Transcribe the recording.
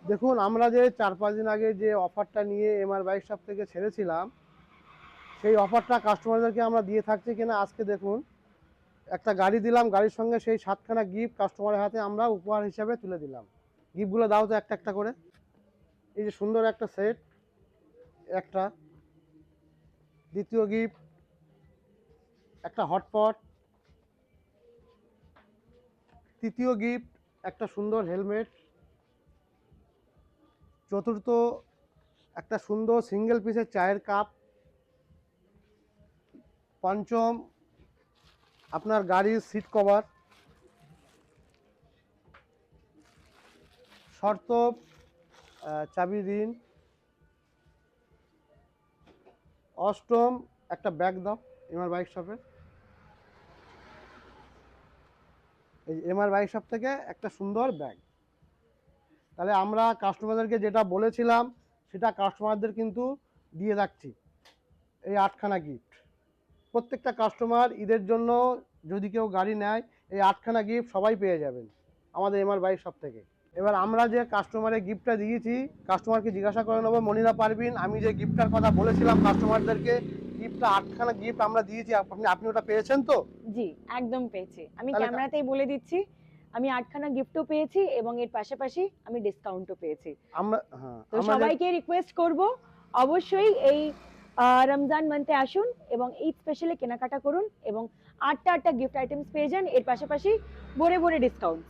দেখুন, আমরা যে 4-5 দিন আগে যে অফারটা নিয়ে এমআর বাইক শপ থেকে ছেড়েছিলাম, সেই অফারটা কাস্টমারদেরকে আমরা দিয়ে থাকছি কিনা আজকে দেখুন। একটা গাড়ি দিলাম, গাড়ির সঙ্গে সেই 7খানা গিফট কাস্টমারের হাতে আমরা উপহার হিসাবে তুলে দিলাম। গিফটগুলো দাও তো একটা একটা করে। এই যে সুন্দর একটা সেট, একটা দ্বিতীয় গিফট, একটা হটপট, তৃতীয় গিফট একটা সুন্দর হেলমেট, চতুর্থ একটা সুন্দর সিঙ্গেল পিসের চায়ের কাপ, পঞ্চম আপনার গাড়ির সিট কভার, শর্ত চাবি ঋণ, অষ্টম একটা ব্যাগ দাও এমআর বাইক শপে। এই এমআর বাইক শপ থেকে একটা সুন্দর ব্যাগ। তাহলে আমরা কাস্টমারদেরকে যেটা বলেছিলাম সেটা কাস্টমারদের কিন্তু দিয়ে রাখছি। এই 8খানা গিফট প্রত্যেকটা কাস্টমার ঈদের জন্য যদি কেউ গাড়ি নেয়, এই 8খানা গিফট সবাই পেয়ে যাবেন আমাদের এমআর বাইক শপ থেকে। এবার আমরা যে কাস্টমারের গিফটটা দিয়েছি, কাস্টমারকে জিজ্ঞাসা করে নেবো, মনিরা পারবিন, আমি যে গিফটটার কথা বলেছিলাম কাস্টমারদেরকে, গিফটটা 8খানা গিফট আমরা দিয়েছি, আপনি ওটা পেয়েছেন তো? জি, একদম পেয়েছি। আমি তাহলে ক্যামেরাতেই বলে দিচ্ছি, আমি 8খানা গিফটও পেয়েছি এবং এর পাশাপাশি আমি ডিসকাউন্টও পেয়েছি। আমরা, হ্যাঁ, তো আমরা যে সবাইকে রিকোয়েস্ট করব, অবশ্যই এই রমজান মান্থে আসুন এবং ঈদ স্পেশালে কেনাকাটা করুন এবং 8টা গিফট আইটেমস পেয়ে যান, এর পাশাপাশি ভরে ভরে ডিসকাউন্টস।